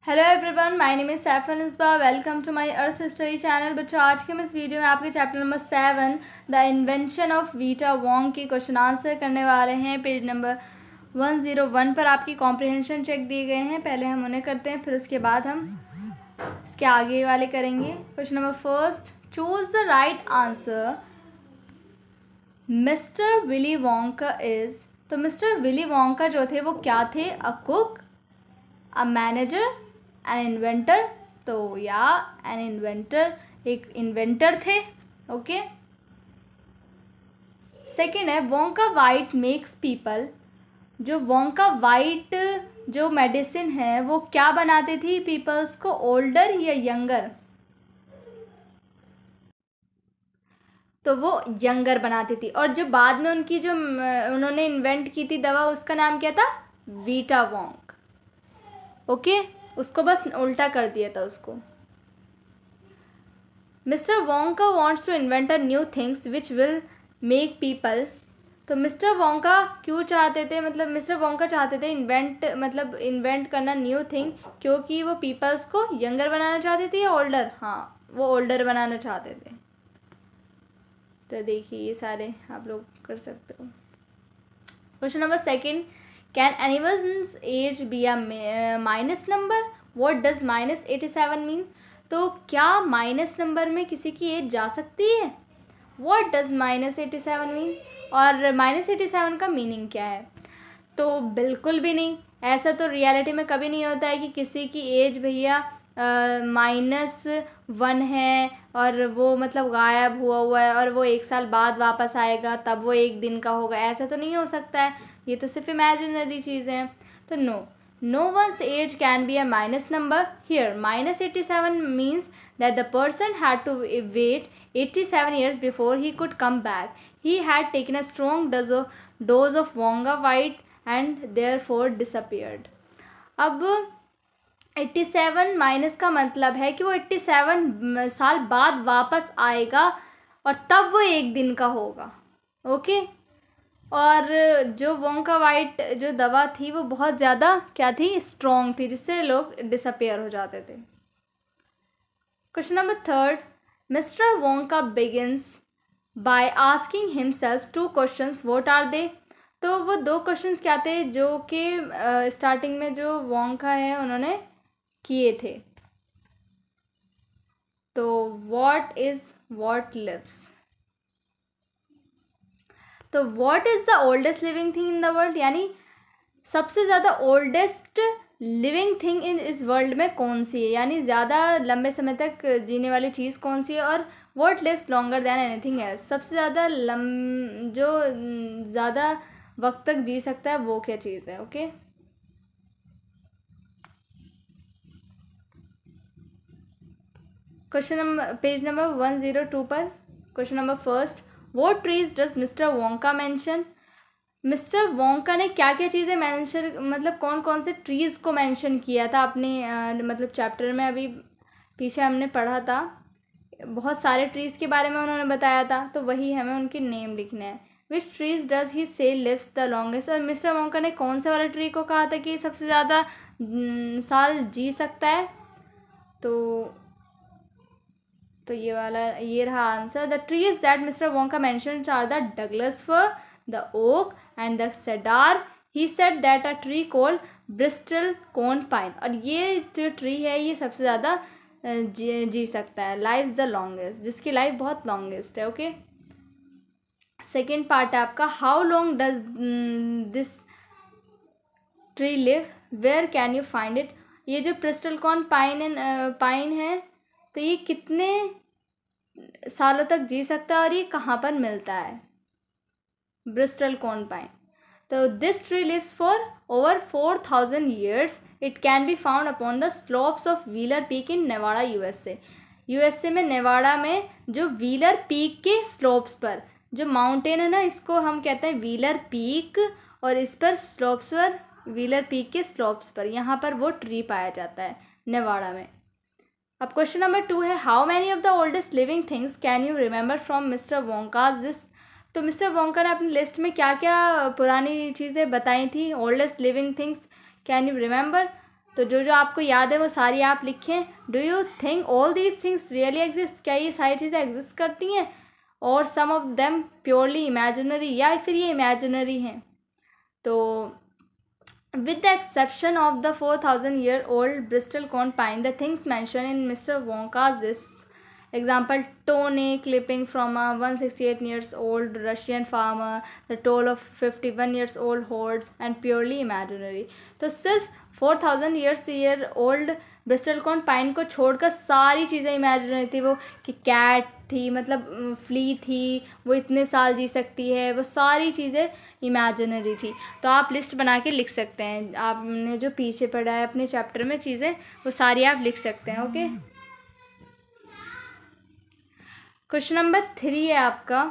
Hello everyone, my name is Saifan Isba. Welcome to my earth study channel. बच्चों, आज के हम इस वीडियो में आपके chapter number 7 the invention of Vita Wonk की क्वेश्चन आंसर करने वाले हैं। पेज नंबर 101 पर आपकी कॉम्प्रिहेंशन चेक दिए गए हैं। पहले हम उन्हें करते हैं, फिर उसके बाद हम इसके आगे वाले करेंगे। Question number first, choose the right answer. Mister Willy Wonka is, तो मिस्टर विली वोंका जो थे वो क्या थे? A cook, a manager, N inventor. तो या एन इन्वेंटर, एक इन्वेंटर थे। ओके। सेकेंड है वोंका वाइट मेक्स पीपल। जो वोंका वाइट जो मेडिसिन है वो क्या बनाती थी पीपल्स को, ओल्डर या यंगर? तो वो यंगर बनाती थी। और जो बाद में उनकी जो उन्होंने इन्वेंट की थी दवा, उसका नाम क्या था? Vita Wong. ओके, उसको बस उल्टा कर दिया था उसको। Mister Wonka wants to invent a new things which will make people. तो मिस्टर वोंका क्यों चाहते थे, मतलब मिस्टर वोंका चाहते थे इन्वेंट करना न्यू थिंग, क्योंकि वो पीपल्स को यंगर बनाना चाहते थे या ओल्डर? हाँ, वो ओल्डर बनाना चाहते थे। तो देखिए ये सारे आप लोग कर सकते हो। Question number second, can anyone's age be a minus number? What does -87 mean? तो क्या माइनस नंबर में किसी की एज जा सकती है? What does -87 mean? और -87 का मीनिंग क्या है? तो बिल्कुल भी नहीं। ऐसा तो रियलिटी में कभी नहीं होता है कि किसी की एज भैया -1 है और वो मतलब गायब हुआ है और वो 1 साल बाद वापस आएगा तब वो 1 दिन का होगा। ऐसा तो नहीं हो सकता है, ये तो सिर्फ इमेजिनरी चीज़ें हैं। तो no one's age can be a minus number. Here -87 means that the person had to wait 87 years before he could come back. He had taken a strong dose of Wonga White and therefore disappeared. अब 87 minus का मतलब है कि वो 87 साल बाद वापस आएगा और तब वो 1 दिन का होगा। ओके। और जो वोंका वाइट जो दवा थी वो बहुत ज़्यादा क्या थी? स्ट्रॉन्ग थी, जिससे लोग डिसअपियर हो जाते थे। Question number third, mister Wonka begins by asking himself 2 questions, what are they? तो वो 2 क्वेश्चंस क्या थे जो कि स्टार्टिंग में जो वोंका है उन्होंने किए थे। तो व्हाट इज व्हाट लिव्स? तो what is the oldest living thing in the world, यानी सबसे ज़्यादा ओल्डेस्ट लिविंग थिंग इन इस वर्ल्ड में कौन सी है, यानी ज़्यादा लंबे समय तक जीने वाली चीज़ कौन सी है? और what lives longer than anything else, सबसे ज़्यादा जो ज़्यादा वक्त तक जी सकता है वो क्या चीज़ है? Okay. Question number page number 102 पर question number first, what trees does mister Wonka mention? Mister Wonka ने क्या क्या चीज़ें मेंशन, मतलब कौन कौन से ट्रीज़ को मेंशन किया था अपने मतलब चैप्टर में? अभी पीछे हमने पढ़ा था, बहुत सारे ट्रीज़ के बारे में उन्होंने बताया था, तो वही हमें उनके नेम लिखने हैं। विच ट्रीज डज ही से लिव्स द लॉन्गेस्ट? और मिस्टर वोंका ने कौन से वाले ट्री को कहा था कि सबसे ज़्यादा साल जी सकता है? तो ये वाला, ये रहा answer. The trees that mister Wonka mentioned are the Douglas fir, the oak and the cedar. He said that a tree called bristlecone pine. और ये जो ट्री है ये सबसे ज़्यादा जी सकता है, लाइव द लॉन्गेस्ट, जिसकी लाइफ बहुत लॉन्गेस्ट है। ओके। सेकेंड पार्ट है आपका, how long does this tree live, where can you find it? ये जो ब्रिस्टल कॉन पाइन है तो ये कितने सालों तक जी सकता है और ये कहाँ पर मिलता है? Bristlecone pine. तो this tree lives for over 4000 years. It can be found upon the slopes of Wheeler Peak in Nevada, USA. USA में नेवाड़ा में जो व्हीलर पीक के स्लोप्स पर, जो माउंटेन है ना, इसको हम कहते हैं व्हीलर पीक, और इस पर स्लोप्स पर, व्हीलर पीक के स्लोप्स पर, यहाँ पर वो ट्री पाया जाता है नेवाड़ा में। अब क्वेश्चन नंबर 2 है, how many of the oldest living things can you remember from Mister Wonka's list? तो मिस्टर वोंका ने अपनी लिस्ट में क्या क्या पुरानी चीज़ें बताई थी, oldest living things can you remember? तो जो जो आपको याद है वो सारी आप लिखें. Do you think all these things really exist? क्या ये सारी चीज़ें एग्जिस्ट करती हैं? और सम ऑफ देम प्योरली इमेजिनरी, या फिर ये इमेजिनरी हैं? तो with the exception of the 4,000-year-old Bristol cone pine, the things mentioned in Mr. Wonka's this example, toenail clipping from a 168 years old Russian farmer, the toll of 51 years old hordes, and purely imaginary. तो सिर्फ 4,000 year old bristlecone pine को छोड़कर सारी चीज़ें imaginary थी. वो कि cat थी, मतलब फ्ली थी, वो इतने साल जी सकती है, वो सारी चीज़ें इमेजिनरी थी. तो आप लिस्ट बना के लिख सकते हैं. आपने जो पीछे पढ़ा है अपने चैप्टर में चीज़ें, वो सारी आप लिख सकते हैं. ओके. क्वेश्चन नंबर 3 है आपका.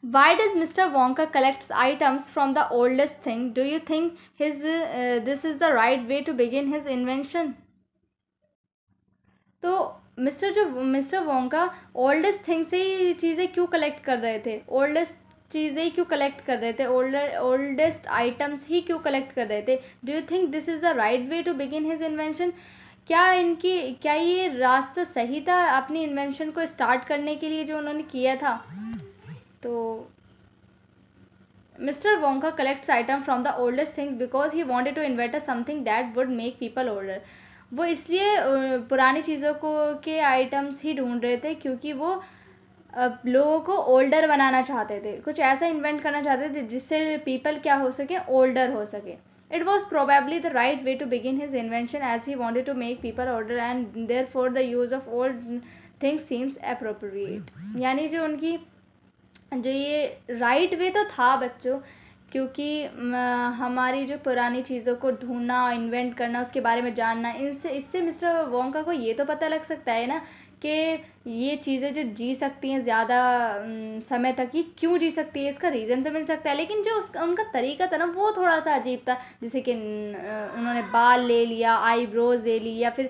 Why does Mr. Wonka collects items from the oldest thing? Do you think this is the right way to begin his invention? तो मिस्टर वोंका ओल्डेस्ट थिंग से ही चीज़ें क्यों कलेक्ट कर रहे थे? ओल्डेस्ट चीज़ें ही क्यों कलेक्ट कर रहे थे? ओल्डेस्ट आइटम्स ही क्यों कलेक्ट कर रहे थे? Do you think this is the right way to begin his invention? क्या ये रास्ता सही था अपनी इन्वेंशन को स्टार्ट करने के लिए जो उन्होंने किया था? तो mister Wonka collects item from the oldest things because he wanted to invent something that would make people older. वो इसलिए पुरानी चीज़ों के आइटम्स ही ढूंढ रहे थे क्योंकि वो लोगों को ओल्डर बनाना चाहते थे. कुछ ऐसा इन्वेंट करना चाहते थे जिससे पीपल क्या हो सके, ओल्डर हो सके. It was probably the right way to begin his invention as he wanted to make people older and therefore the use of old things seems appropriate. यानी जो ये राइट वे तो था बच्चों, क्योंकि हमारी जो पुरानी चीज़ों को ढूंढना, इन्वेंट करना, उसके बारे में जानना, इससे मिस्टर वोंका को ये तो पता लग सकता है ना कि ये चीज़ें जो जी सकती हैं ज़्यादा समय तक, ये क्यों जी सकती है, इसका रीज़न तो मिल सकता है. लेकिन जो उनका तरीका था ना वो थोड़ा सा अजीब था. जैसे कि उन्होंने बाल ले लिया, आईब्रोज ले ली, या फिर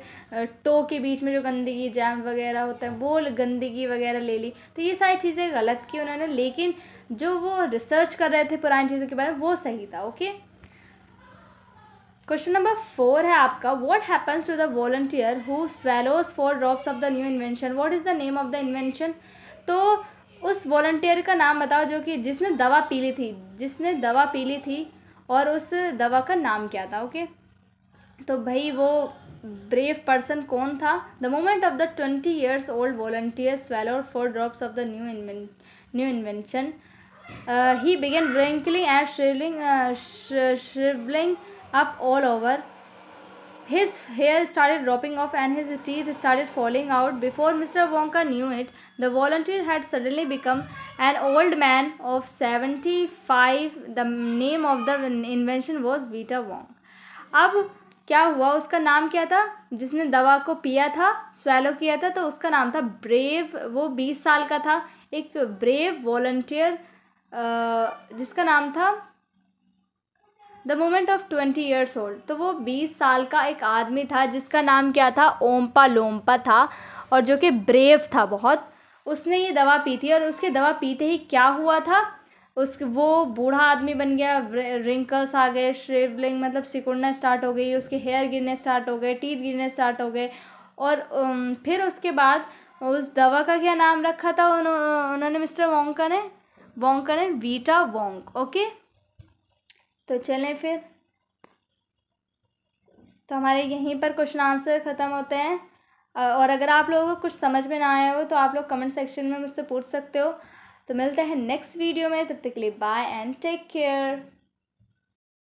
टो के बीच में जो गंदगी जैम वगैरह होता है वो गंदगी वगैरह ले ली. तो ये सारी चीज़ें गलत की उन्होंने, लेकिन जो वो रिसर्च कर रहे थे पुरानी चीज़ों के बारे में वो सही था. ओके. क्वेश्चन नंबर 4 है आपका. What happens to the volunteer who swallows 4 drops of the new invention? What is the name of the invention? तो उस वॉलंटियर का नाम बताओ जो कि जिसने दवा पी ली थी और उस दवा का नाम क्या था? ओके. तो भाई वो ब्रेव पर्सन कौन था? The moment of the 20 years old volunteer swallowed 4 drops of the new invention. He began wrinkling and shriveling up all over. His hair started dropping off and his teeth started falling out. Before Mr. Wonka knew it, the volunteer had suddenly become an old man of 75. The name of the invention was Vita Wong. अब क्या हुआ? उसका नाम क्या था? जिसने दवा को पिया था, स्वेलो किया था, तो उसका नाम था ब्रेव. वो 20 साल का था, एक ब्रेव वॉलंटियर जिसका नाम था the moment of 20 years old. तो वो 20 साल का एक आदमी था जिसका नाम क्या था? ओम्पा लोम्पा था, और जो कि ब्रेव था बहुत. उसने ये दवा पी थी और उसके दवा पीते ही क्या हुआ था? वो बूढ़ा आदमी बन गया, रिंकल्स आ गए, श्रिवलिंग मतलब सिकुड़ना स्टार्ट हो गई, उसके हेयर गिरने स्टार्ट हो गए, टीथ गिरने स्टार्ट हो गए. और फिर उसके बाद उस दवा का क्या नाम रखा था उन्होंने मिस्टर वोंका ने वीटा वोंग. ओके. तो चलें फिर. तो हमारे यहीं पर क्वेश्चन आंसर ख़त्म होते हैं. और अगर आप लोगों को कुछ समझ में ना आया हो तो आप लोग कमेंट सेक्शन में मुझसे पूछ सकते हो. तो मिलते हैं नेक्स्ट वीडियो में. तब तक के लिए बाय एंड टेक केयर.